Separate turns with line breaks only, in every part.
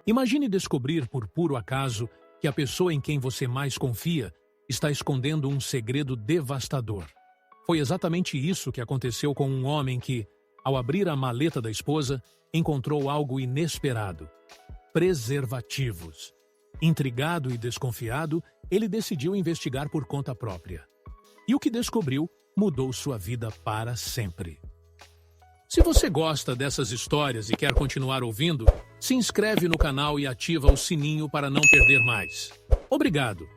Imagine descobrir por puro acaso que a pessoa em quem você mais confia está escondendo um segredo devastador. Foi exatamente isso que aconteceu com um homem que, ao abrir a maleta da esposa, encontrou algo inesperado: preservativos. Intrigado e desconfiado, ele decidiu investigar por conta própria. E o que descobriu mudou sua vida para sempre. Se você gosta dessas histórias e quer continuar ouvindo, se inscreve no canal e ativa o sininho para não perder mais. Obrigado!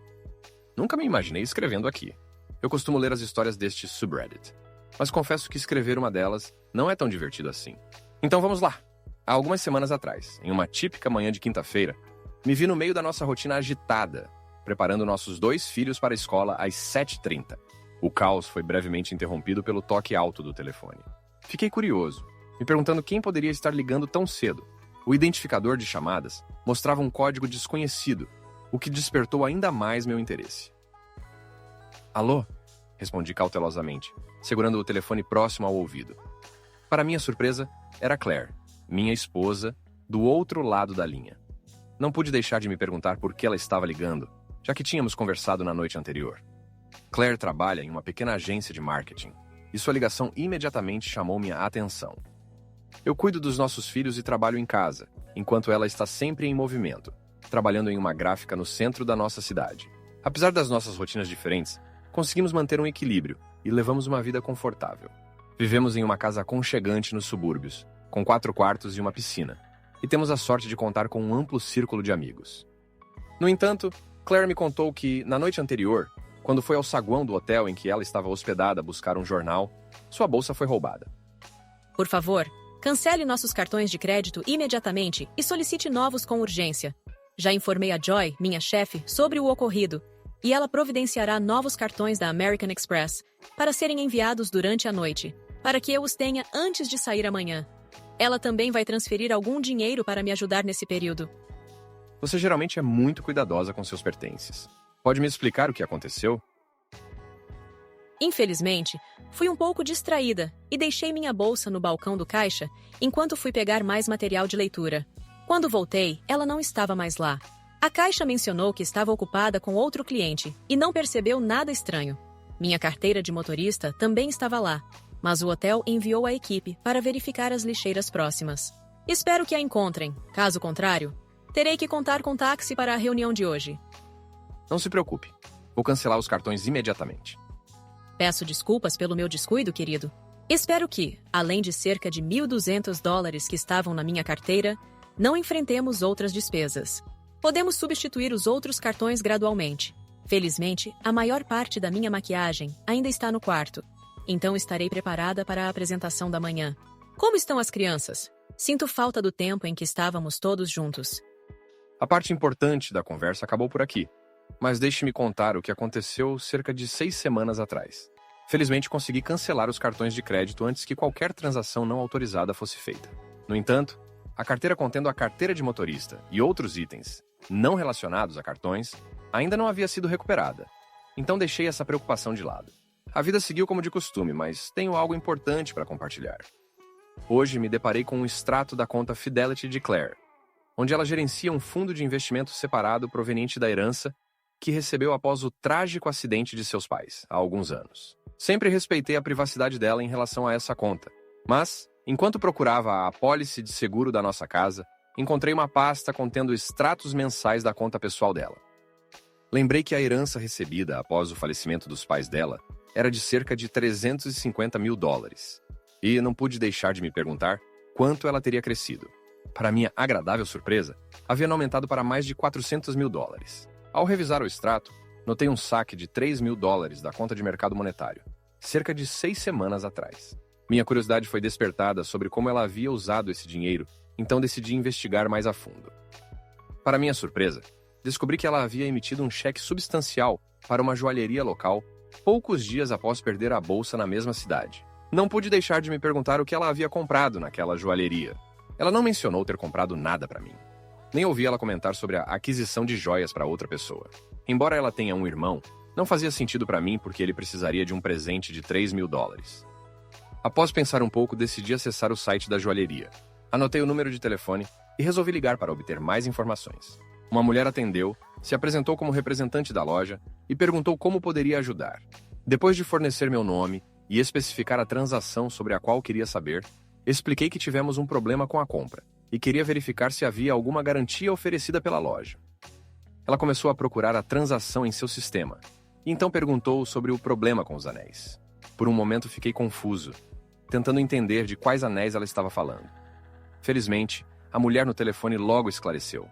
Nunca me imaginei escrevendo aqui. Eu costumo ler as histórias deste subreddit, mas confesso que escrever uma delas não é tão divertido assim. Então vamos lá! Há algumas semanas atrás, em uma típica manhã de quinta-feira, me vi no meio da nossa rotina agitada, preparando nossos 2 filhos para a escola às 7h30. O caos foi brevemente interrompido pelo toque alto do telefone. Fiquei curioso, me perguntando quem poderia estar ligando tão cedo. O identificador de chamadas mostrava um código desconhecido, o que despertou ainda mais meu interesse. Alô? Respondi cautelosamente, segurando o telefone próximo ao ouvido. Para minha surpresa, era Claire, minha esposa, do outro lado da linha. Não pude deixar de me perguntar por que ela estava ligando, já que tínhamos conversado na noite anterior. Claire trabalha em uma pequena agência de marketing, e sua ligação imediatamente chamou minha atenção. Eu cuido dos nossos filhos e trabalho em casa, enquanto ela está sempre em movimento, trabalhando em uma gráfica no centro da nossa cidade. Apesar das nossas rotinas diferentes, conseguimos manter um equilíbrio e levamos uma vida confortável. Vivemos em uma casa aconchegante nos subúrbios, com 4 quartos e uma piscina, e temos a sorte de contar com um amplo círculo de amigos. No entanto, Claire me contou que, na noite anterior, quando foi ao saguão do hotel em que ela estava hospedada buscar um jornal, sua bolsa foi roubada.
Por favor, cancele nossos cartões de crédito imediatamente e solicite novos com urgência. Já informei a Joy, minha chefe, sobre o ocorrido, e ela providenciará novos cartões da American Express para serem enviados durante a noite, para que eu os tenha antes de sair amanhã. Ela também vai transferir algum dinheiro para me ajudar nesse período.
Você geralmente é muito cuidadosa com seus pertences. Pode me explicar o que aconteceu?
Infelizmente, fui um pouco distraída e deixei minha bolsa no balcão do caixa enquanto fui pegar mais material de leitura. Quando voltei, ela não estava mais lá. A caixa mencionou que estava ocupada com outro cliente e não percebeu nada estranho. Minha carteira de motorista também estava lá, mas o hotel enviou a equipe para verificar as lixeiras próximas. Espero que a encontrem. Caso contrário, terei que contar com táxi para a reunião de hoje.
Não se preocupe. Vou cancelar os cartões imediatamente.
Peço desculpas pelo meu descuido, querido. Espero que, além de cerca de $1.200 que estavam na minha carteira, não enfrentemos outras despesas. Podemos substituir os outros cartões gradualmente. Felizmente, a maior parte da minha maquiagem ainda está no quarto. Então estarei preparada para a apresentação da manhã. Como estão as crianças? Sinto falta do tempo em que estávamos todos juntos.
A parte importante da conversa acabou por aqui, mas deixe-me contar o que aconteceu cerca de 6 semanas atrás. Felizmente consegui cancelar os cartões de crédito antes que qualquer transação não autorizada fosse feita. No entanto, a carteira contendo a carteira de motorista e outros itens não relacionados a cartões ainda não havia sido recuperada, então deixei essa preocupação de lado. A vida seguiu como de costume, mas tenho algo importante para compartilhar. Hoje me deparei com um extrato da conta Fidelity de Claire, onde ela gerencia um fundo de investimento separado proveniente da herança que recebeu após o trágico acidente de seus pais, há alguns anos. Sempre respeitei a privacidade dela em relação a essa conta, mas, enquanto procurava a apólice de seguro da nossa casa, encontrei uma pasta contendo extratos mensais da conta pessoal dela. Lembrei que a herança recebida após o falecimento dos pais dela era de cerca de $350 mil, e não pude deixar de me perguntar quanto ela teria crescido. Para minha agradável surpresa, havia aumentado para mais de $400 mil. Ao revisar o extrato, notei um saque de $3 mil da conta de mercado monetário, cerca de 6 semanas atrás. Minha curiosidade foi despertada sobre como ela havia usado esse dinheiro, então decidi investigar mais a fundo. Para minha surpresa, descobri que ela havia emitido um cheque substancial para uma joalheria local poucos dias após perder a bolsa na mesma cidade. Não pude deixar de me perguntar o que ela havia comprado naquela joalheria. Ela não mencionou ter comprado nada para mim. Nem ouvi ela comentar sobre a aquisição de joias para outra pessoa. Embora ela tenha um irmão, não fazia sentido para mim porque ele precisaria de um presente de $3 mil. Após pensar um pouco, decidi acessar o site da joalheria. Anotei o número de telefone e resolvi ligar para obter mais informações. Uma mulher atendeu, se apresentou como representante da loja e perguntou como poderia ajudar. Depois de fornecer meu nome e especificar a transação sobre a qual queria saber, expliquei que tivemos um problema com a compra e queria verificar se havia alguma garantia oferecida pela loja. Ela começou a procurar a transação em seu sistema e então perguntou sobre o problema com os anéis. Por um momento fiquei confuso, tentando entender de quais anéis ela estava falando. Felizmente, a mulher no telefone logo esclareceu.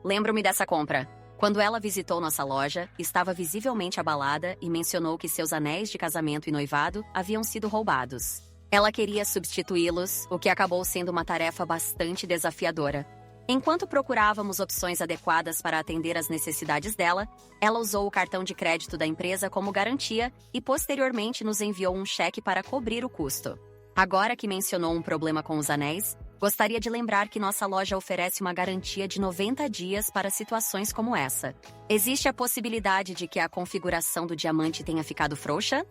Lembro-me dessa compra. Quando ela visitou nossa loja, estava visivelmente abalada e mencionou que seus anéis de casamento e noivado haviam sido roubados. Ela queria substituí-los, o que acabou sendo uma tarefa bastante desafiadora. Enquanto procurávamos opções adequadas para atender às necessidades dela, ela usou o cartão de crédito da empresa como garantia e posteriormente nos enviou um cheque para cobrir o custo. Agora que mencionou um problema com os anéis, gostaria de lembrar que nossa loja oferece uma garantia de 90 dias para situações como essa. Existe a possibilidade de que a configuração do diamante tenha ficado frouxa?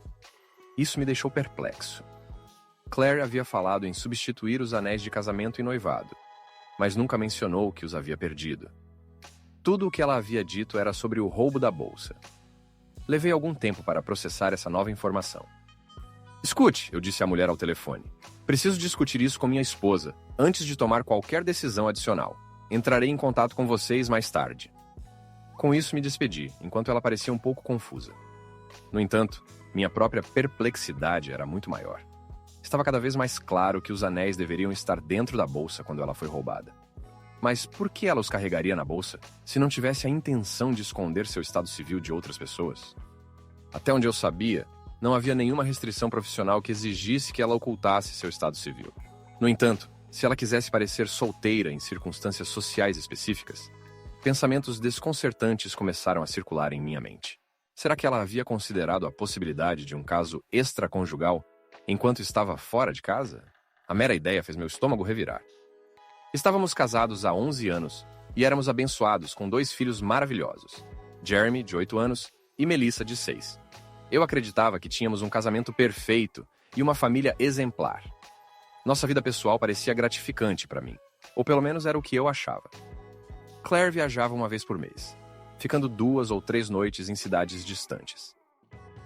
Isso me deixou perplexo. Claire havia falado em substituir os anéis de casamento e noivado, mas nunca mencionou que os havia perdido. Tudo o que ela havia dito era sobre o roubo da bolsa. Levei algum tempo para processar essa nova informação. Escute, eu disse à mulher ao telefone. Preciso discutir isso com minha esposa, antes de tomar qualquer decisão adicional. Entrarei em contato com vocês mais tarde. Com isso me despedi, enquanto ela parecia um pouco confusa. No entanto, minha própria perplexidade era muito maior. Estava cada vez mais claro que os anéis deveriam estar dentro da bolsa quando ela foi roubada. Mas por que ela os carregaria na bolsa, se não tivesse a intenção de esconder seu estado civil de outras pessoas? Até onde eu sabia, não havia nenhuma restrição profissional que exigisse que ela ocultasse seu estado civil. No entanto, se ela quisesse parecer solteira em circunstâncias sociais específicas, pensamentos desconcertantes começaram a circular em minha mente. Será que ela havia considerado a possibilidade de um caso extraconjugal enquanto estava fora de casa? A mera ideia fez meu estômago revirar. Estávamos casados há 11 anos e éramos abençoados com 2 filhos maravilhosos, Jeremy, de 8 anos, e Melissa, de 6. Eu acreditava que tínhamos um casamento perfeito e uma família exemplar. Nossa vida pessoal parecia gratificante para mim, ou pelo menos era o que eu achava. Claire viajava uma vez por mês, ficando 2 ou 3 noites em cidades distantes.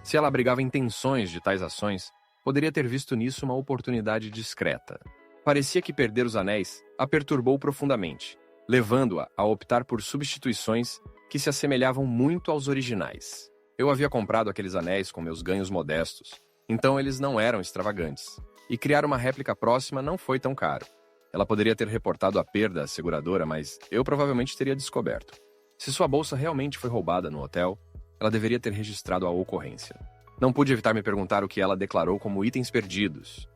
Se ela abrigava intenções de tais ações, poderia ter visto nisso uma oportunidade discreta. Parecia que perder os anéis a perturbou profundamente, levando-a a optar por substituições que se assemelhavam muito aos originais. Eu havia comprado aqueles anéis com meus ganhos modestos, então eles não eram extravagantes, e criar uma réplica próxima não foi tão caro. Ela poderia ter reportado a perda à seguradora, mas eu provavelmente teria descoberto. Se sua bolsa realmente foi roubada no hotel, ela deveria ter registrado a ocorrência. Não pude evitar me perguntar o que ela declarou como itens perdidos.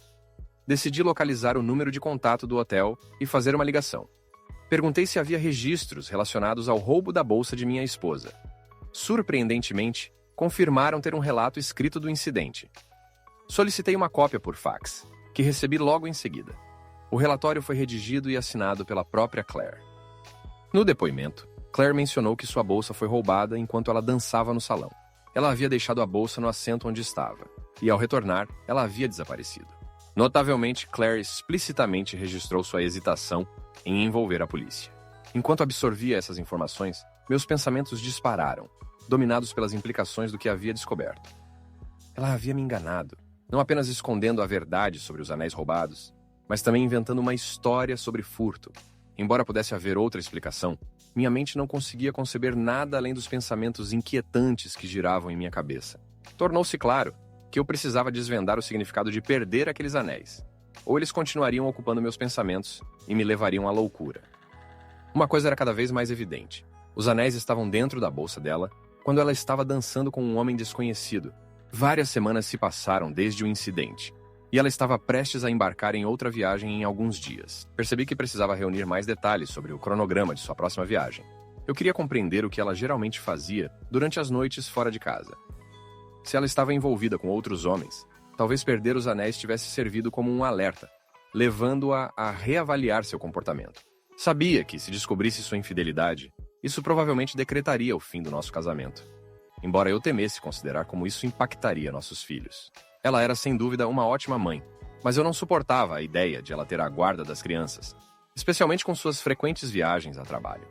Decidi localizar o número de contato do hotel e fazer uma ligação. Perguntei se havia registros relacionados ao roubo da bolsa de minha esposa. Surpreendentemente, confirmaram ter um relato escrito do incidente. Solicitei uma cópia por fax, que recebi logo em seguida. O relatório foi redigido e assinado pela própria Claire. No depoimento, Claire mencionou que sua bolsa foi roubada enquanto ela dançava no salão. Ela havia deixado a bolsa no assento onde estava, e ao retornar, ela havia desaparecido. Notavelmente, Claire explicitamente registrou sua hesitação em envolver a polícia. Enquanto absorvia essas informações, meus pensamentos dispararam, dominados pelas implicações do que havia descoberto. Ela havia me enganado, não apenas escondendo a verdade sobre os anéis roubados, mas também inventando uma história sobre furto. Embora pudesse haver outra explicação, minha mente não conseguia conceber nada além dos pensamentos inquietantes que giravam em minha cabeça. Tornou-se claro que eu precisava desvendar o significado de perder aqueles anéis, ou eles continuariam ocupando meus pensamentos e me levariam à loucura. Uma coisa era cada vez mais evidente. Os anéis estavam dentro da bolsa dela quando ela estava dançando com um homem desconhecido. Várias semanas se passaram desde o incidente, e ela estava prestes a embarcar em outra viagem em alguns dias. Percebi que precisava reunir mais detalhes sobre o cronograma de sua próxima viagem. Eu queria compreender o que ela geralmente fazia durante as noites fora de casa. Se ela estava envolvida com outros homens, talvez perder os anéis tivesse servido como um alerta, levando-a a reavaliar seu comportamento. Sabia que, se descobrisse sua infidelidade, isso provavelmente decretaria o fim do nosso casamento. Embora eu temesse considerar como isso impactaria nossos filhos. Ela era, sem dúvida, uma ótima mãe, mas eu não suportava a ideia de ela ter a guarda das crianças. especialmente com suas frequentes viagens a trabalho.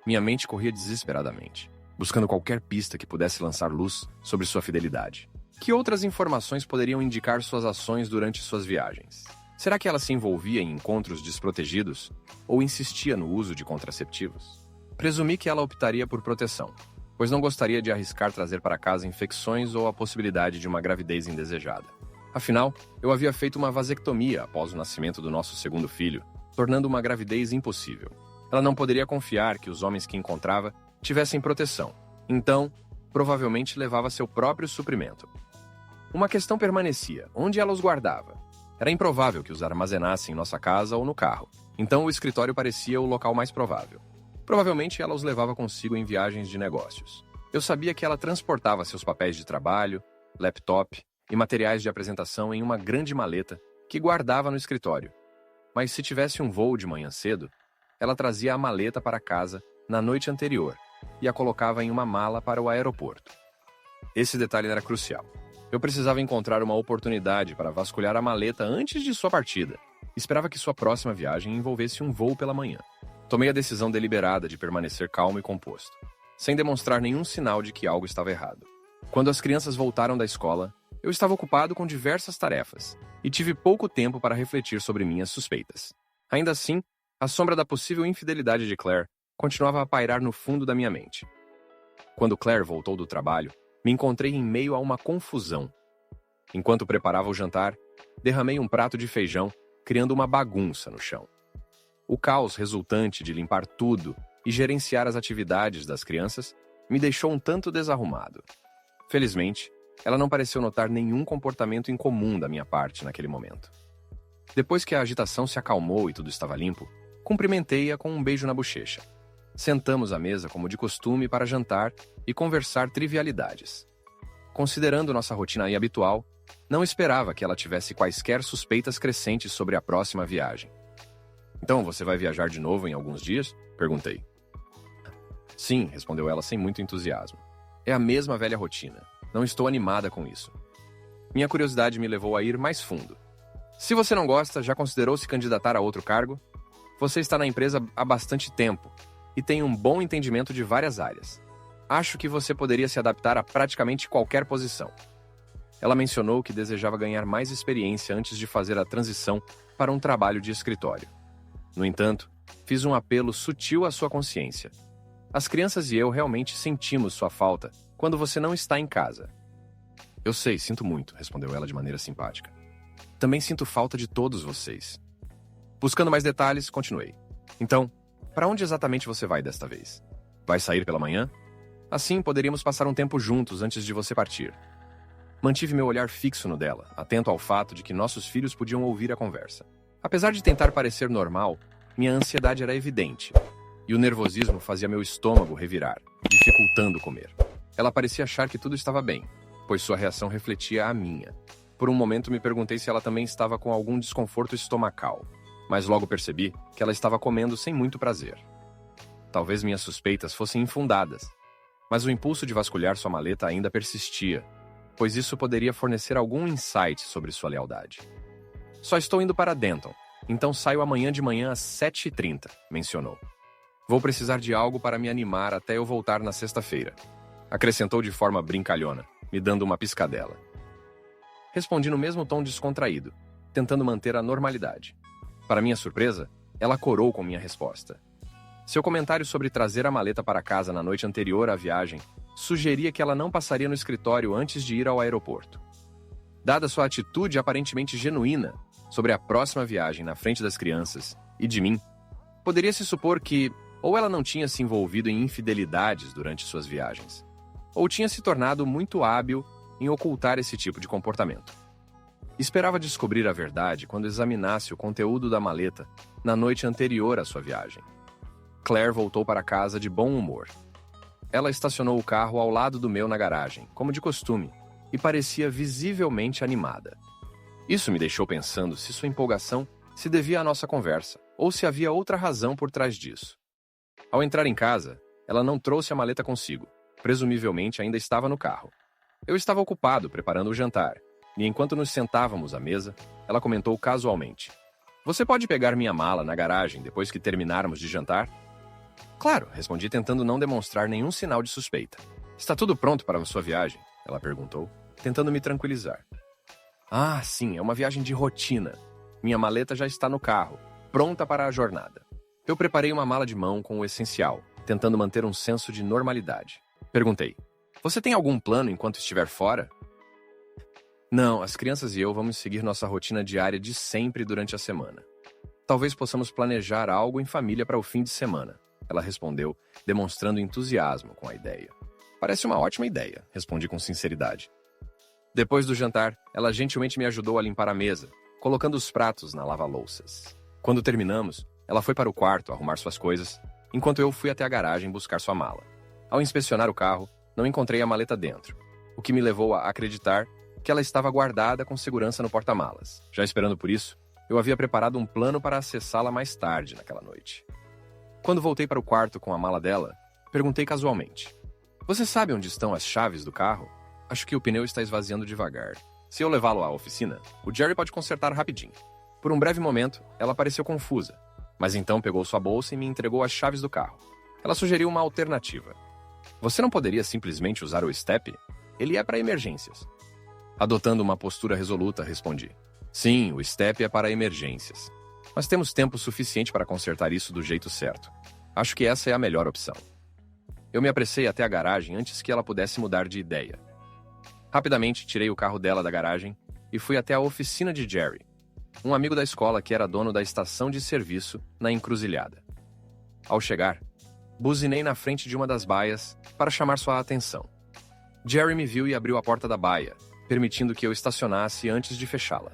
Minha mente corria desesperadamente, buscando qualquer pista que pudesse lançar luz sobre sua fidelidade. Que outras informações poderiam indicar suas ações durante suas viagens? Será que ela se envolvia em encontros desprotegidos ou insistia no uso de contraceptivos? Presumi que ela optaria por proteção, pois não gostaria de arriscar trazer para casa infecções ou a possibilidade de uma gravidez indesejada. Afinal, eu havia feito uma vasectomia após o nascimento do nosso segundo filho, tornando uma gravidez impossível. Ela não poderia confiar que os homens que encontrava tivessem proteção, então, provavelmente levava seu próprio suprimento. Uma questão permanecia: onde ela os guardava? Era improvável que os armazenasse em nossa casa ou no carro, então o escritório parecia o local mais provável. Provavelmente ela os levava consigo em viagens de negócios. Eu sabia que ela transportava seus papéis de trabalho, laptop e materiais de apresentação em uma grande maleta que guardava no escritório. Mas se tivesse um voo de manhã cedo, ela trazia a maleta para casa na noite anterior e a colocava em uma mala para o aeroporto. Esse detalhe era crucial. Eu precisava encontrar uma oportunidade para vasculhar a maleta antes de sua partida. Esperava que sua próxima viagem envolvesse um voo pela manhã. Tomei a decisão deliberada de permanecer calmo e composto, sem demonstrar nenhum sinal de que algo estava errado. Quando as crianças voltaram da escola, eu estava ocupado com diversas tarefas e tive pouco tempo para refletir sobre minhas suspeitas. Ainda assim, a sombra da possível infidelidade de Claire continuava a pairar no fundo da minha mente. Quando Claire voltou do trabalho, me encontrei em meio a uma confusão. Enquanto preparava o jantar, derramei um prato de feijão, criando uma bagunça no chão. O caos resultante de limpar tudo e gerenciar as atividades das crianças me deixou um tanto desarrumado. Felizmente, ela não pareceu notar nenhum comportamento incomum da minha parte naquele momento. Depois que a agitação se acalmou e tudo estava limpo, cumprimentei-a com um beijo na bochecha. Sentamos à mesa como de costume para jantar e conversar trivialidades. Considerando nossa rotina habitual, não esperava que ela tivesse quaisquer suspeitas crescentes sobre a próxima viagem. "Então, você vai viajar de novo em alguns dias?" perguntei. "Sim", respondeu ela sem muito entusiasmo. "É a mesma velha rotina. Não estou animada com isso." Minha curiosidade me levou a ir mais fundo. "Se você não gosta, já considerou se candidatar a outro cargo? Você está na empresa há bastante tempo e tem um bom entendimento de várias áreas. Acho que você poderia se adaptar a praticamente qualquer posição." Ela mencionou que desejava ganhar mais experiência antes de fazer a transição para um trabalho de escritório. No entanto, fiz um apelo sutil à sua consciência. "As crianças e eu realmente sentimos sua falta quando você não está em casa." "Eu sei, sinto muito", respondeu ela de maneira simpática. "Também sinto falta de todos vocês." Buscando mais detalhes, continuei. "Então, para onde exatamente você vai desta vez? Vai sair pela manhã? Assim, poderíamos passar um tempo juntos antes de você partir." Mantive meu olhar fixo no dela, atento ao fato de que nossos filhos podiam ouvir a conversa. Apesar de tentar parecer normal, minha ansiedade era evidente, e o nervosismo fazia meu estômago revirar, dificultando comer. Ela parecia achar que tudo estava bem, pois sua reação refletia a minha. Por um momento me perguntei se ela também estava com algum desconforto estomacal, mas logo percebi que ela estava comendo sem muito prazer. Talvez minhas suspeitas fossem infundadas, mas o impulso de vasculhar sua maleta ainda persistia, pois isso poderia fornecer algum insight sobre sua lealdade. "Só estou indo para Denton, então saio amanhã de manhã às 7h30, mencionou. "Vou precisar de algo para me animar até eu voltar na sexta-feira", acrescentou de forma brincalhona, me dando uma piscadela. Respondi no mesmo tom descontraído, tentando manter a normalidade. Para minha surpresa, ela corou com minha resposta. Seu comentário sobre trazer a maleta para casa na noite anterior à viagem sugeria que ela não passaria no escritório antes de ir ao aeroporto. Dada sua atitude aparentemente genuína sobre a próxima viagem na frente das crianças e de mim, poderia-se supor que ou ela não tinha se envolvido em infidelidades durante suas viagens, ou tinha se tornado muito hábil em ocultar esse tipo de comportamento. Esperava descobrir a verdade quando examinasse o conteúdo da maleta na noite anterior à sua viagem. Claire voltou para casa de bom humor. Ela estacionou o carro ao lado do meu na garagem, como de costume, e parecia visivelmente animada. Isso me deixou pensando se sua empolgação se devia à nossa conversa, ou se havia outra razão por trás disso. Ao entrar em casa, ela não trouxe a maleta consigo. Presumivelmente ainda estava no carro. Eu estava ocupado preparando o jantar, e enquanto nos sentávamos à mesa, ela comentou casualmente: Você pode pegar minha mala na garagem depois que terminarmos de jantar? Claro, respondi tentando não demonstrar nenhum sinal de suspeita. Está tudo pronto para a sua viagem? Ela perguntou, tentando me tranquilizar. Ah, sim, é uma viagem de rotina. Minha maleta já está no carro, pronta para a jornada. Eu preparei uma mala de mão com o essencial, tentando manter um senso de normalidade. Perguntei, você tem algum plano enquanto estiver fora? Não, as crianças e eu vamos seguir nossa rotina diária de sempre durante a semana. Talvez possamos planejar algo em família para o fim de semana. Ela respondeu, demonstrando entusiasmo com a ideia. Parece uma ótima ideia, respondi com sinceridade. Depois do jantar, ela gentilmente me ajudou a limpar a mesa, colocando os pratos na lava-louças. Quando terminamos, ela foi para o quarto arrumar suas coisas, enquanto eu fui até a garagem buscar sua mala. Ao inspecionar o carro, não encontrei a maleta dentro, o que me levou a acreditar que ela estava guardada com segurança no porta-malas. Já esperando por isso, eu havia preparado um plano para acessá-la mais tarde naquela noite. Quando voltei para o quarto com a mala dela, perguntei casualmente. Você sabe onde estão as chaves do carro? Acho que o pneu está esvaziando devagar. Se eu levá-lo à oficina, o Jerry pode consertar rapidinho. Por um breve momento, ela pareceu confusa, mas então pegou sua bolsa e me entregou as chaves do carro. Ela sugeriu uma alternativa. Você não poderia simplesmente usar o step? Ele é para emergências. Adotando uma postura resoluta, respondi. Sim, o step é para emergências. Mas temos tempo suficiente para consertar isso do jeito certo. Acho que essa é a melhor opção. Eu me apressei até a garagem antes que ela pudesse mudar de ideia. Rapidamente, tirei o carro dela da garagem e fui até a oficina de Jerry, um amigo da escola que era dono da estação de serviço na encruzilhada. Ao chegar, buzinei na frente de uma das baias para chamar sua atenção. Jerry me viu e abriu a porta da baia, permitindo que eu estacionasse antes de fechá-la.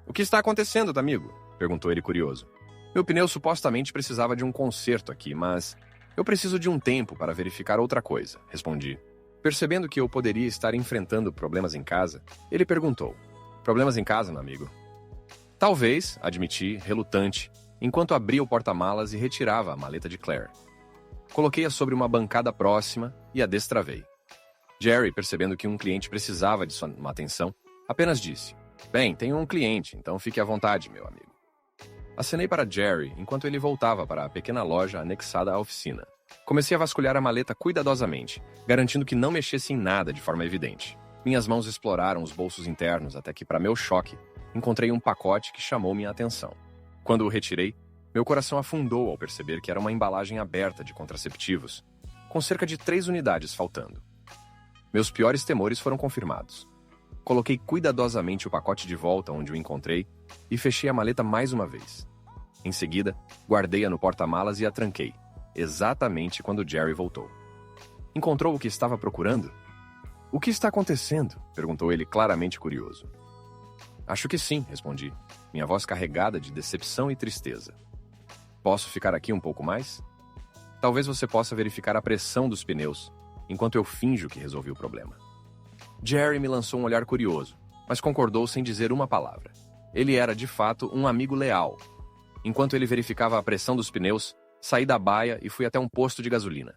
O que está acontecendo, amigo? Perguntou ele curioso. Meu pneu supostamente precisava de um conserto aqui, mas eu preciso de um tempo para verificar outra coisa, respondi. Percebendo que eu poderia estar enfrentando problemas em casa, ele perguntou. Problemas em casa, meu amigo? Talvez, admiti, relutante, enquanto abria o porta-malas e retirava a maleta de Claire. Coloquei-a sobre uma bancada próxima e a destravei. Jerry, percebendo que um cliente precisava de sua atenção, apenas disse, bem, tenho um cliente, então fique à vontade, meu amigo. Acenei para Jerry enquanto ele voltava para a pequena loja anexada à oficina. Comecei a vasculhar a maleta cuidadosamente, garantindo que não mexesse em nada de forma evidente. Minhas mãos exploraram os bolsos internos até que, para meu choque, encontrei um pacote que chamou minha atenção. Quando o retirei, meu coração afundou ao perceber que era uma embalagem aberta de contraceptivos, com cerca de 3 unidades faltando. Meus piores temores foram confirmados. Coloquei cuidadosamente o pacote de volta onde o encontrei e fechei a maleta mais uma vez. Em seguida, guardei-a no porta-malas e a tranquei, exatamente quando Jerry voltou. Encontrou o que estava procurando? O que está acontecendo? Perguntou ele, claramente curioso. Acho que sim, respondi, minha voz carregada de decepção e tristeza. Posso ficar aqui um pouco mais? Talvez você possa verificar a pressão dos pneus, enquanto eu finjo que resolvi o problema. Jerry me lançou um olhar curioso, mas concordou sem dizer uma palavra. Ele era, de fato, um amigo leal. Enquanto ele verificava a pressão dos pneus, saí da baia e fui até um posto de gasolina.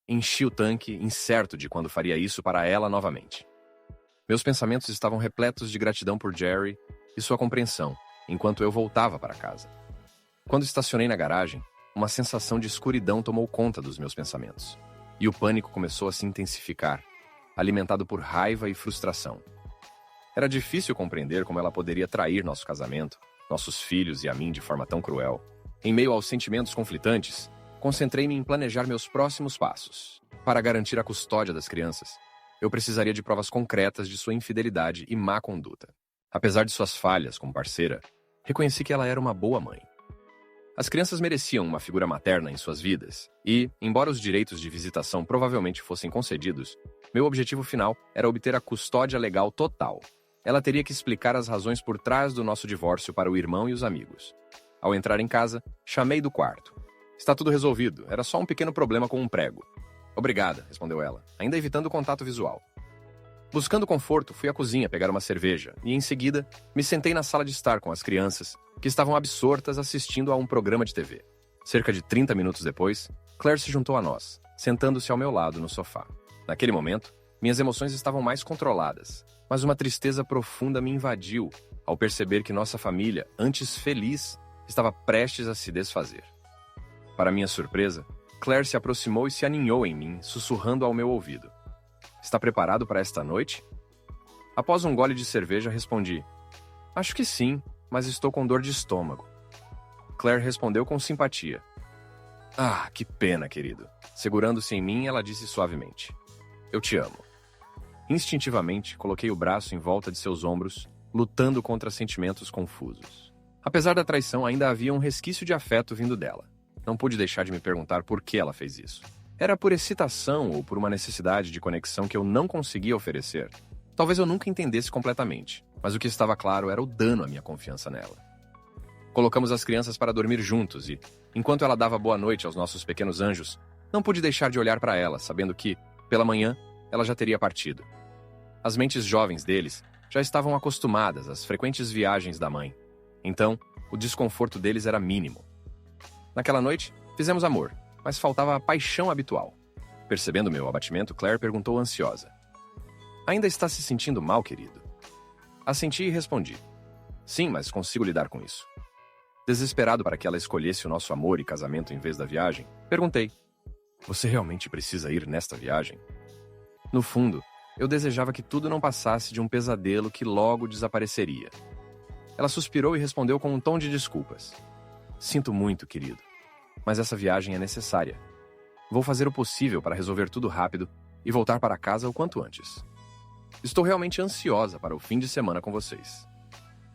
Enchi o tanque, incerto de quando faria isso para ela novamente. Meus pensamentos estavam repletos de gratidão por Jerry e sua compreensão, enquanto eu voltava para casa. Quando estacionei na garagem, uma sensação de escuridão tomou conta dos meus pensamentos. E o pânico começou a se intensificar, alimentado por raiva e frustração. Era difícil compreender como ela poderia trair nosso casamento, nossos filhos e a mim de forma tão cruel. Em meio aos sentimentos conflitantes, concentrei-me em planejar meus próximos passos. Para garantir a custódia das crianças, eu precisaria de provas concretas de sua infidelidade e má conduta. Apesar de suas falhas como parceira, reconheci que ela era uma boa mãe. As crianças mereciam uma figura materna em suas vidas e, embora os direitos de visitação provavelmente fossem concedidos, meu objetivo final era obter a custódia legal total. Ela teria que explicar as razões por trás do nosso divórcio para o irmão e os amigos. Ao entrar em casa, chamei do quarto. Está tudo resolvido, era só um pequeno problema com um prego. Obrigada, respondeu ela, ainda evitando o contato visual. Buscando conforto, fui à cozinha pegar uma cerveja e, em seguida, me sentei na sala de estar com as crianças, que estavam absortas assistindo a um programa de TV. Cerca de 30 minutos depois, Claire se juntou a nós, sentando-se ao meu lado no sofá. Naquele momento, minhas emoções estavam mais controladas, mas uma tristeza profunda me invadiu ao perceber que nossa família, antes feliz, estava prestes a se desfazer. Para minha surpresa, Claire se aproximou e se aninhou em mim, sussurrando ao meu ouvido. Está preparado para esta noite? Após um gole de cerveja, respondi. Acho que sim, mas estou com dor de estômago. Claire respondeu com simpatia. Ah, que pena, querido. Segurando-se em mim, ela disse suavemente. Eu te amo. Instintivamente, coloquei o braço em volta de seus ombros, lutando contra sentimentos confusos. Apesar da traição, ainda havia um resquício de afeto vindo dela. Não pude deixar de me perguntar por que ela fez isso. Era por excitação ou por uma necessidade de conexão que eu não conseguia oferecer? Talvez eu nunca entendesse completamente, mas o que estava claro era o dano à minha confiança nela. Colocamos as crianças para dormir juntos e, enquanto ela dava boa noite aos nossos pequenos anjos, não pude deixar de olhar para ela, sabendo que, pela manhã, ela já teria partido. As mentes jovens deles já estavam acostumadas às frequentes viagens da mãe. Então, o desconforto deles era mínimo. Naquela noite, fizemos amor, mas faltava a paixão habitual. Percebendo meu abatimento, Claire perguntou ansiosa. Ainda está se sentindo mal, querido? Assenti e respondi. Sim, mas consigo lidar com isso. Desesperado para que ela escolhesse o nosso amor e casamento em vez da viagem, perguntei. Você realmente precisa ir nesta viagem? No fundo, eu desejava que tudo não passasse de um pesadelo que logo desapareceria. Ela suspirou e respondeu com um tom de desculpas. Sinto muito, querido, mas essa viagem é necessária. Vou fazer o possível para resolver tudo rápido e voltar para casa o quanto antes. Estou realmente ansiosa para o fim de semana com vocês.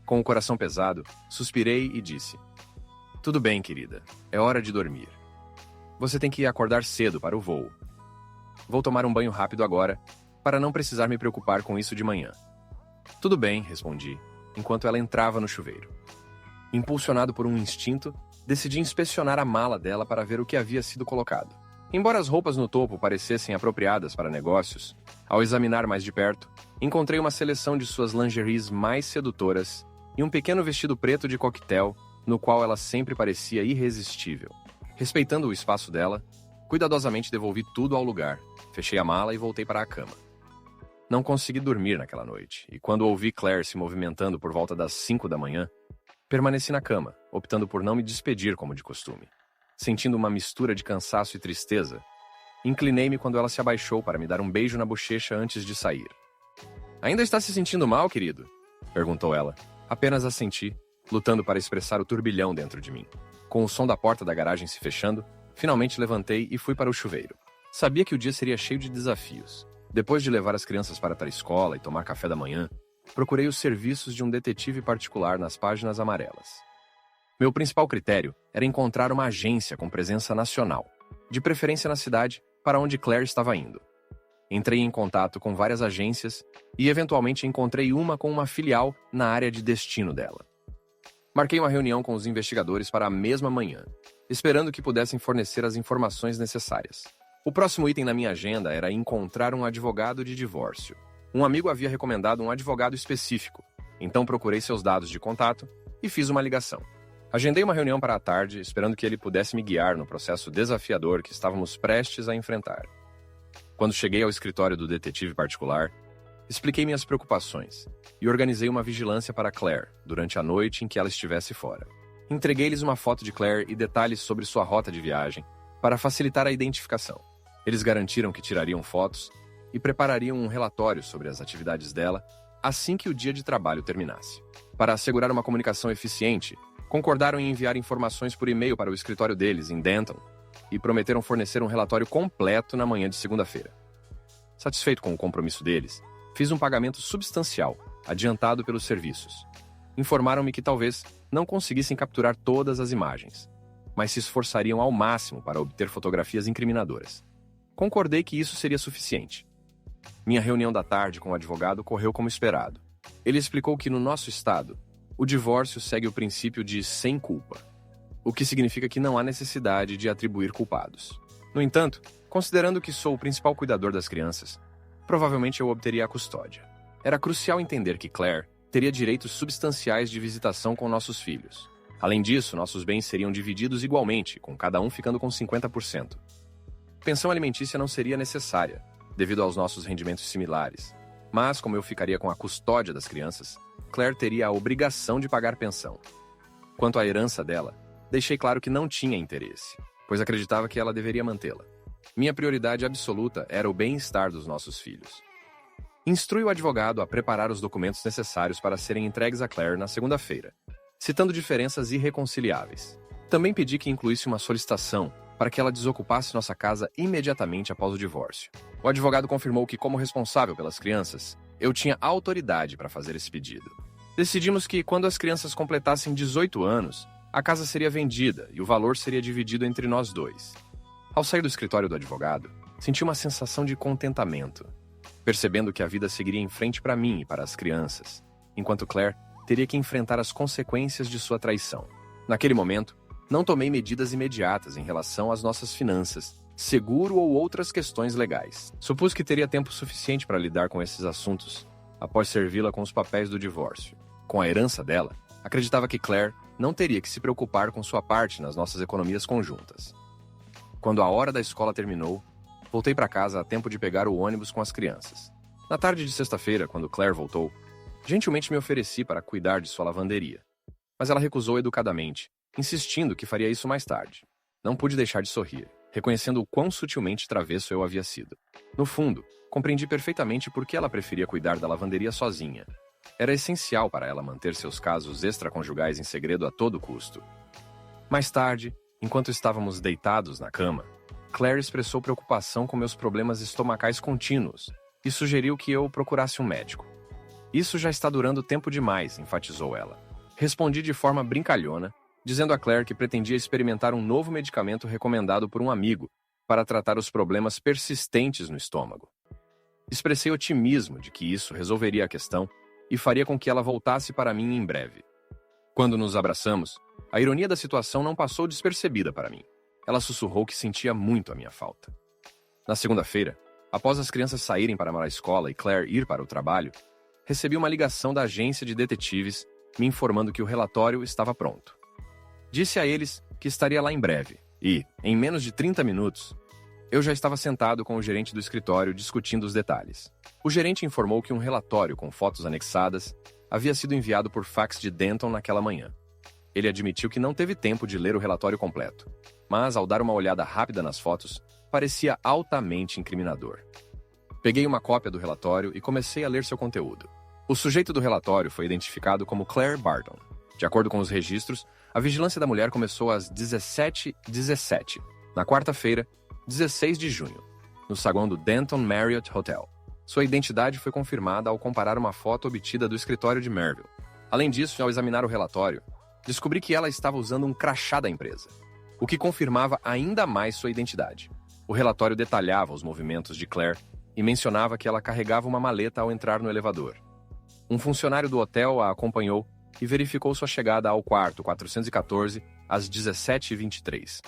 Com o coração pesado, suspirei e disse. Tudo bem, querida. É hora de dormir. Você tem que acordar cedo para o voo. Vou tomar um banho rápido agora, para não precisar me preocupar com isso de manhã. Tudo bem, respondi, enquanto ela entrava no chuveiro. Impulsionado por um instinto, decidi inspecionar a mala dela para ver o que havia sido colocado. Embora as roupas no topo parecessem apropriadas para negócios, ao examinar mais de perto, encontrei uma seleção de suas lingeries mais sedutoras e um pequeno vestido preto de coquetel, no qual ela sempre parecia irresistível. Respeitando o espaço dela, cuidadosamente devolvi tudo ao lugar, fechei a mala e voltei para a cama. Não consegui dormir naquela noite, e quando ouvi Claire se movimentando por volta das 5 da manhã, permaneci na cama, optando por não me despedir como de costume. Sentindo uma mistura de cansaço e tristeza, inclinei-me quando ela se abaixou para me dar um beijo na bochecha antes de sair. Ainda está se sentindo mal, querido? Perguntou ela. Apenas assenti, lutando para expressar o turbilhão dentro de mim. Com o som da porta da garagem se fechando, finalmente levantei e fui para o chuveiro. Sabia que o dia seria cheio de desafios. Depois de levar as crianças para a escola e tomar café da manhã, procurei os serviços de um detetive particular nas páginas amarelas. Meu principal critério era encontrar uma agência com presença nacional, de preferência na cidade para onde Claire estava indo. Entrei em contato com várias agências e eventualmente encontrei uma com uma filial na área de destino dela. Marquei uma reunião com os investigadores para a mesma manhã, esperando que pudessem fornecer as informações necessárias. O próximo item na minha agenda era encontrar um advogado de divórcio. Um amigo havia recomendado um advogado específico, então procurei seus dados de contato e fiz uma ligação. Agendei uma reunião para a tarde, esperando que ele pudesse me guiar no processo desafiador que estávamos prestes a enfrentar. Quando cheguei ao escritório do detetive particular, expliquei minhas preocupações e organizei uma vigilância para Claire durante a noite em que ela estivesse fora. Entreguei-lhes uma foto de Claire e detalhes sobre sua rota de viagem para facilitar a identificação. Eles garantiram que tirariam fotos e preparariam um relatório sobre as atividades dela assim que o dia de trabalho terminasse. Para assegurar uma comunicação eficiente, concordaram em enviar informações por e-mail para o escritório deles, em Denton, e prometeram fornecer um relatório completo na manhã de segunda-feira. Satisfeito com o compromisso deles, fiz um pagamento substancial, adiantado pelos serviços. Informaram-me que talvez não conseguissem capturar todas as imagens, mas se esforçariam ao máximo para obter fotografias incriminadoras. Concordei que isso seria suficiente. Minha reunião da tarde com o advogado correu como esperado. Ele explicou que no nosso estado, o divórcio segue o princípio de sem culpa, o que significa que não há necessidade de atribuir culpados. No entanto, considerando que sou o principal cuidador das crianças, provavelmente eu obteria a custódia. Era crucial entender que Claire teria direitos substanciais de visitação com nossos filhos. Além disso, nossos bens seriam divididos igualmente, com cada um ficando com 50%. Pensão alimentícia não seria necessária, devido aos nossos rendimentos similares, mas como eu ficaria com a custódia das crianças, Claire teria a obrigação de pagar pensão. Quanto à herança dela, deixei claro que não tinha interesse, pois acreditava que ela deveria mantê-la. Minha prioridade absoluta era o bem-estar dos nossos filhos. Instrui o advogado a preparar os documentos necessários para serem entregues a Claire na segunda-feira, citando diferenças irreconciliáveis. Também pedi que incluísse uma solicitação para que ela desocupasse nossa casa imediatamente após o divórcio. O advogado confirmou que, como responsável pelas crianças, eu tinha autoridade para fazer esse pedido. Decidimos que, quando as crianças completassem 18 anos, a casa seria vendida e o valor seria dividido entre nós dois. Ao sair do escritório do advogado, senti uma sensação de contentamento, percebendo que a vida seguiria em frente para mim e para as crianças, enquanto Claire teria que enfrentar as consequências de sua traição. Naquele momento, não tomei medidas imediatas em relação às nossas finanças, seguro ou outras questões legais. Supus que teria tempo suficiente para lidar com esses assuntos após servi-la com os papéis do divórcio. Com a herança dela, acreditava que Claire não teria que se preocupar com sua parte nas nossas economias conjuntas. Quando a hora da escola terminou, voltei para casa a tempo de pegar o ônibus com as crianças. Na tarde de sexta-feira, quando Claire voltou, gentilmente me ofereci para cuidar de sua lavanderia, mas ela recusou educadamente, insistindo que faria isso mais tarde. Não pude deixar de sorrir, reconhecendo o quão sutilmente travesso eu havia sido. No fundo, compreendi perfeitamente por que ela preferia cuidar da lavanderia sozinha. Era essencial para ela manter seus casos extraconjugais em segredo a todo custo. Mais tarde, enquanto estávamos deitados na cama, Claire expressou preocupação com meus problemas estomacais contínuos e sugeriu que eu procurasse um médico. Isso já está durando tempo demais, enfatizou ela. Respondi de forma brincalhona, dizendo a Claire que pretendia experimentar um novo medicamento recomendado por um amigo para tratar os problemas persistentes no estômago. Expressei otimismo de que isso resolveria a questão e faria com que ela voltasse para mim em breve. Quando nos abraçamos, a ironia da situação não passou despercebida para mim. Ela sussurrou que sentia muito a minha falta. Na segunda-feira, após as crianças saírem para a escola e Claire ir para o trabalho, recebi uma ligação da agência de detetives me informando que o relatório estava pronto. Disse a eles que estaria lá em breve e, em menos de 30 minutos, eu já estava sentado com o gerente do escritório discutindo os detalhes. O gerente informou que um relatório com fotos anexadas havia sido enviado por fax de Denton naquela manhã. Ele admitiu que não teve tempo de ler o relatório completo, mas, ao dar uma olhada rápida nas fotos, parecia altamente incriminador. Peguei uma cópia do relatório e comecei a ler seu conteúdo. O sujeito do relatório foi identificado como Claire Barton. De acordo com os registros, a vigilância da mulher começou às 17h17, na quarta-feira, 16 de junho, no saguão do Denton Marriott Hotel. Sua identidade foi confirmada ao comparar uma foto obtida do escritório de Merville. Além disso, ao examinar o relatório, descobri que ela estava usando um crachá da empresa, o que confirmava ainda mais sua identidade. O relatório detalhava os movimentos de Claire e mencionava que ela carregava uma maleta ao entrar no elevador. Um funcionário do hotel a acompanhou e verificou sua chegada ao quarto 414 às 17h23.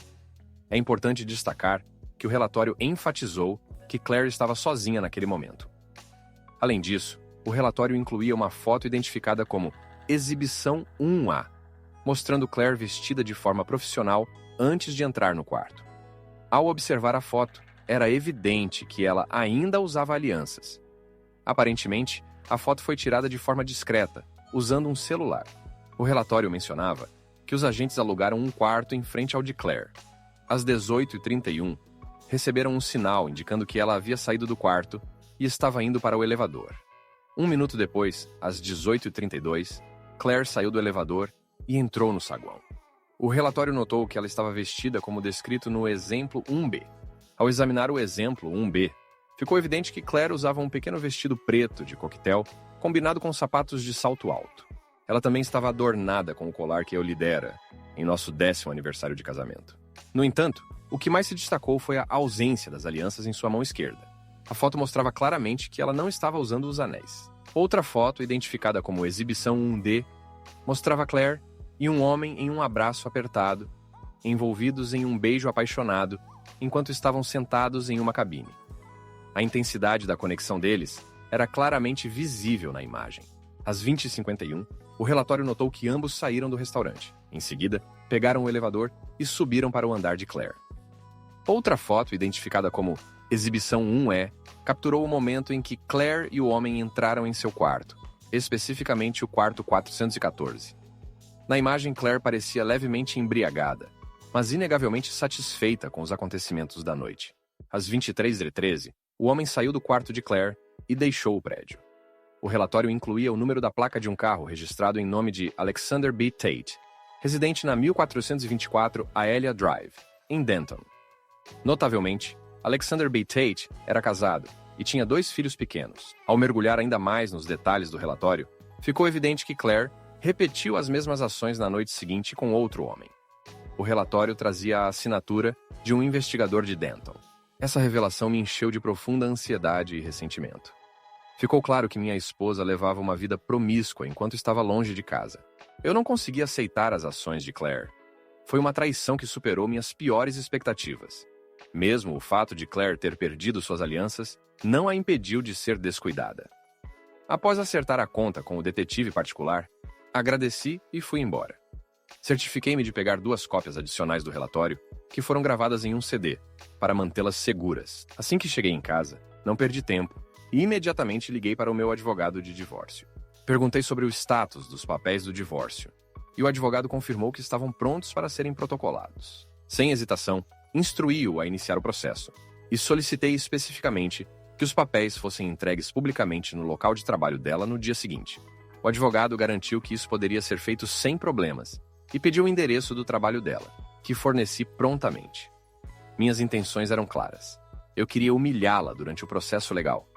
É importante destacar que o relatório enfatizou que Claire estava sozinha naquele momento. Além disso, o relatório incluía uma foto identificada como Exibição 1A, mostrando Claire vestida de forma profissional antes de entrar no quarto. Ao observar a foto, era evidente que ela ainda usava alianças. Aparentemente, a foto foi tirada de forma discreta, usando um celular. O relatório mencionava que os agentes alugaram um quarto em frente ao de Claire. Às 18h31, receberam um sinal indicando que ela havia saído do quarto e estava indo para o elevador. Um minuto depois, às 18h32, Claire saiu do elevador e entrou no saguão. O relatório notou que ela estava vestida como descrito no exemplo 1B. Ao examinar o exemplo 1B, ficou evidente que Claire usava um pequeno vestido preto de coquetel, combinado com sapatos de salto alto. Ela também estava adornada com o colar que eu lhe dera em nosso 10º aniversário de casamento. No entanto, o que mais se destacou foi a ausência das alianças em sua mão esquerda. A foto mostrava claramente que ela não estava usando os anéis. Outra foto, identificada como Exibição 1D, mostrava Claire e um homem em um abraço apertado, envolvidos em um beijo apaixonado, enquanto estavam sentados em uma cabine. A intensidade da conexão deles era claramente visível na imagem. Às 20h51, o relatório notou que ambos saíram do restaurante. Em seguida, pegaram o elevador e subiram para o andar de Claire. Outra foto, identificada como Exibição 1E, capturou o momento em que Claire e o homem entraram em seu quarto, especificamente o quarto 414. Na imagem, Claire parecia levemente embriagada, mas inegavelmente satisfeita com os acontecimentos da noite. Às 23h13, o homem saiu do quarto de Claire e deixou o prédio. O relatório incluía o número da placa de um carro registrado em nome de Alexander B. Tate, residente na 1424 Aelia Drive, em Denton. Notavelmente, Alexander B. Tate era casado e tinha 2 filhos pequenos. Ao mergulhar ainda mais nos detalhes do relatório, ficou evidente que Claire repetiu as mesmas ações na noite seguinte com outro homem. O relatório trazia a assinatura de um investigador de Denton. Essa revelação me encheu de profunda ansiedade e ressentimento. Ficou claro que minha esposa levava uma vida promíscua enquanto estava longe de casa. Eu não conseguia aceitar as ações de Claire. Foi uma traição que superou minhas piores expectativas. Mesmo o fato de Claire ter perdido suas alianças não a impediu de ser descuidada. Após acertar a conta com o detetive particular, agradeci e fui embora. Certifiquei-me de pegar 2 cópias adicionais do relatório, que foram gravadas em um CD, para mantê-las seguras. Assim que cheguei em casa, não perdi tempo e imediatamente liguei para o meu advogado de divórcio. Perguntei sobre o status dos papéis do divórcio, e o advogado confirmou que estavam prontos para serem protocolados. Sem hesitação, instruí-o a iniciar o processo, e solicitei especificamente que os papéis fossem entregues publicamente no local de trabalho dela no dia seguinte. O advogado garantiu que isso poderia ser feito sem problemas e pediu o endereço do trabalho dela, que forneci prontamente. Minhas intenções eram claras. Eu queria humilhá-la durante o processo legal.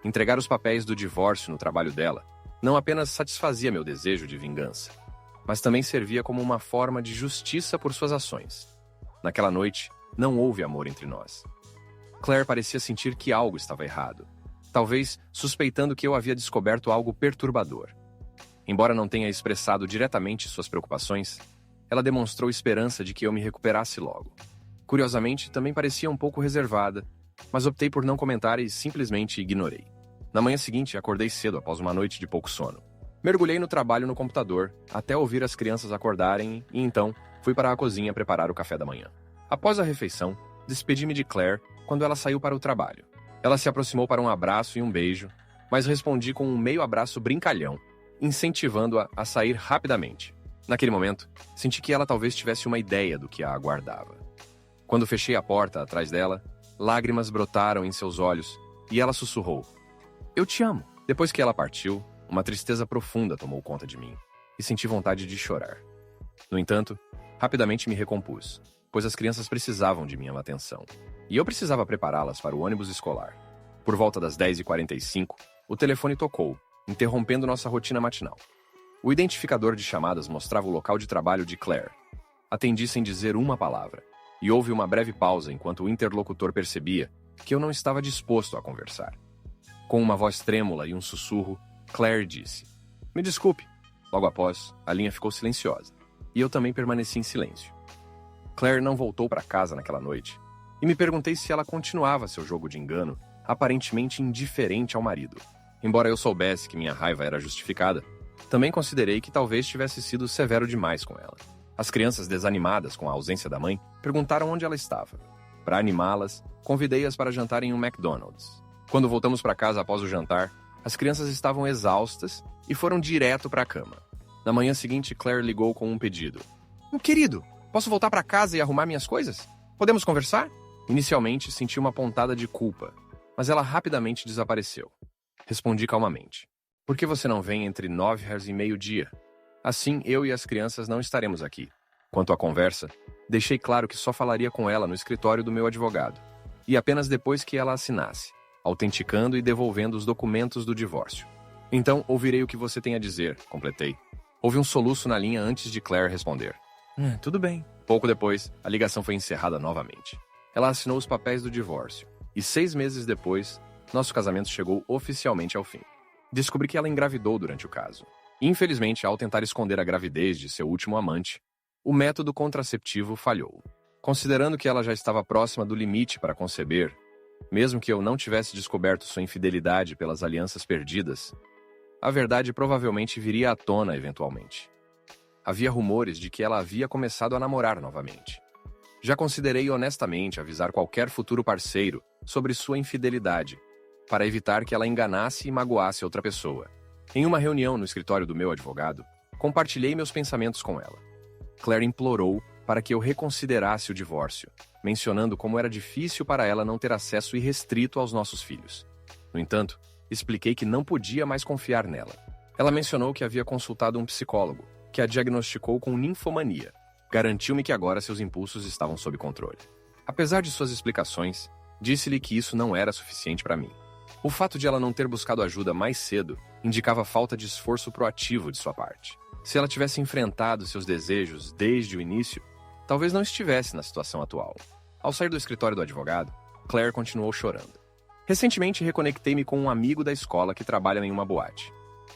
Entregar os papéis do divórcio no trabalho dela não apenas satisfazia meu desejo de vingança, mas também servia como uma forma de justiça por suas ações. Naquela noite, não houve amor entre nós. Claire parecia sentir que algo estava errado, talvez suspeitando que eu havia descoberto algo perturbador. Embora não tenha expressado diretamente suas preocupações, ela demonstrou esperança de que eu me recuperasse logo. Curiosamente, também parecia um pouco reservada, mas optei por não comentar e simplesmente ignorei. Na manhã seguinte, acordei cedo após uma noite de pouco sono. Mergulhei no trabalho no computador, até ouvir as crianças acordarem e então fui para a cozinha preparar o café da manhã. Após a refeição, despedi-me de Claire quando ela saiu para o trabalho. Ela se aproximou para um abraço e um beijo, mas respondi com um meio abraço brincalhão, incentivando-a a sair rapidamente. Naquele momento, senti que ela talvez tivesse uma ideia do que a aguardava. Quando fechei a porta atrás dela, lágrimas brotaram em seus olhos e ela sussurrou: "Eu te amo." Depois que ela partiu, uma tristeza profunda tomou conta de mim e senti vontade de chorar. No entanto, rapidamente me recompus, pois as crianças precisavam de minha atenção e eu precisava prepará-las para o ônibus escolar. Por volta das 10h45, o telefone tocou, interrompendo nossa rotina matinal. O identificador de chamadas mostrava o local de trabalho de Claire. Atendi sem dizer uma palavra, e houve uma breve pausa enquanto o interlocutor percebia que eu não estava disposto a conversar. Com uma voz trêmula e um sussurro, Claire disse: "Me desculpe." Logo após, a linha ficou silenciosa, e eu também permaneci em silêncio. Claire não voltou para casa naquela noite, e me perguntei se ela continuava seu jogo de engano, aparentemente indiferente ao marido. Embora eu soubesse que minha raiva era justificada, também considerei que talvez tivesse sido severo demais com ela. As crianças, desanimadas com a ausência da mãe, perguntaram onde ela estava. Para animá-las, convidei-as para jantar em um McDonald's. Quando voltamos para casa após o jantar, as crianças estavam exaustas e foram direto para a cama. Na manhã seguinte, Claire ligou com um pedido. Querido, posso voltar para casa e arrumar minhas coisas? Podemos conversar?" Inicialmente, senti uma pontada de culpa, mas ela rapidamente desapareceu. Respondi calmamente: "Por que você não vem entre 9h e meio-dia? Assim, eu e as crianças não estaremos aqui." Quanto à conversa, deixei claro que só falaria com ela no escritório do meu advogado, e apenas depois que ela assinasse, autenticando e devolvendo os documentos do divórcio. "Então, ouvirei o que você tem a dizer", completei. Houve um soluço na linha antes de Claire responder. Tudo bem." Pouco depois, a ligação foi encerrada novamente. Ela assinou os papéis do divórcio, e 6 meses depois, nosso casamento chegou oficialmente ao fim. Descobri que ela engravidou durante o caso. Infelizmente, ao tentar esconder a gravidez de seu último amante, o método contraceptivo falhou. Considerando que ela já estava próxima do limite para conceber, mesmo que eu não tivesse descoberto sua infidelidade pelas alianças perdidas, a verdade provavelmente viria à tona eventualmente. Havia rumores de que ela havia começado a namorar novamente. Já considerei honestamente avisar qualquer futuro parceiro sobre sua infidelidade, para evitar que ela enganasse e magoasse outra pessoa. Em uma reunião no escritório do meu advogado, compartilhei meus pensamentos com ela. Claire implorou para que eu reconsiderasse o divórcio, mencionando como era difícil para ela não ter acesso irrestrito aos nossos filhos. No entanto, expliquei que não podia mais confiar nela. Ela mencionou que havia consultado um psicólogo, que a diagnosticou com ninfomania. Garantiu-me que agora seus impulsos estavam sob controle. Apesar de suas explicações, disse-lhe que isso não era suficiente para mim. O fato de ela não ter buscado ajuda mais cedo indicava falta de esforço proativo de sua parte. Se ela tivesse enfrentado seus desejos desde o início, talvez não estivesse na situação atual. Ao sair do escritório do advogado, Claire continuou chorando. Recentemente reconectei-me com um amigo da escola que trabalha em uma boate.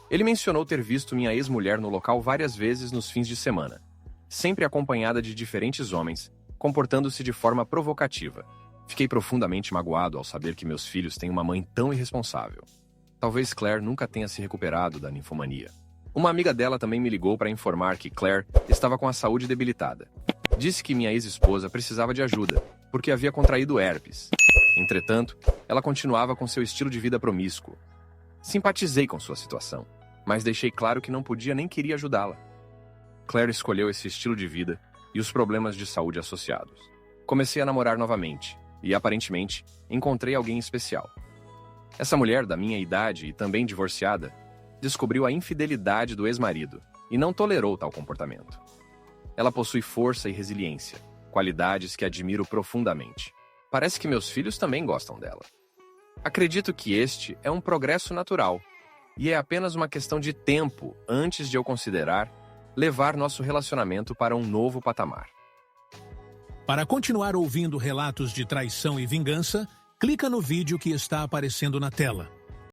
Ele mencionou ter visto minha ex-mulher no local várias vezes nos fins de semana, sempre acompanhada de diferentes homens, comportando-se de forma provocativa. Fiquei profundamente magoado ao saber que meus filhos têm uma mãe tão irresponsável. Talvez Claire nunca tenha se recuperado da ninfomania. Uma amiga dela também me ligou para informar que Claire estava com a saúde debilitada. Disse que minha ex-esposa precisava de ajuda, porque havia contraído herpes. Entretanto, ela continuava com seu estilo de vida promíscuo. Simpatizei com sua situação, mas deixei claro que não podia nem queria ajudá-la. Claire escolheu esse estilo de vida e os problemas de saúde associados. Comecei a namorar novamente e, aparentemente, encontrei alguém especial. Essa mulher da minha idade e também divorciada descobriu a infidelidade do ex-marido e não tolerou tal comportamento. Ela possui força e resiliência, qualidades que admiro profundamente. Parece que meus filhos também gostam dela. Acredito que este é um progresso natural e é apenas uma questão de tempo antes de eu considerar levar nosso relacionamento para um novo patamar.
Para continuar ouvindo relatos de traição e vingança, clica no vídeo que está aparecendo na tela.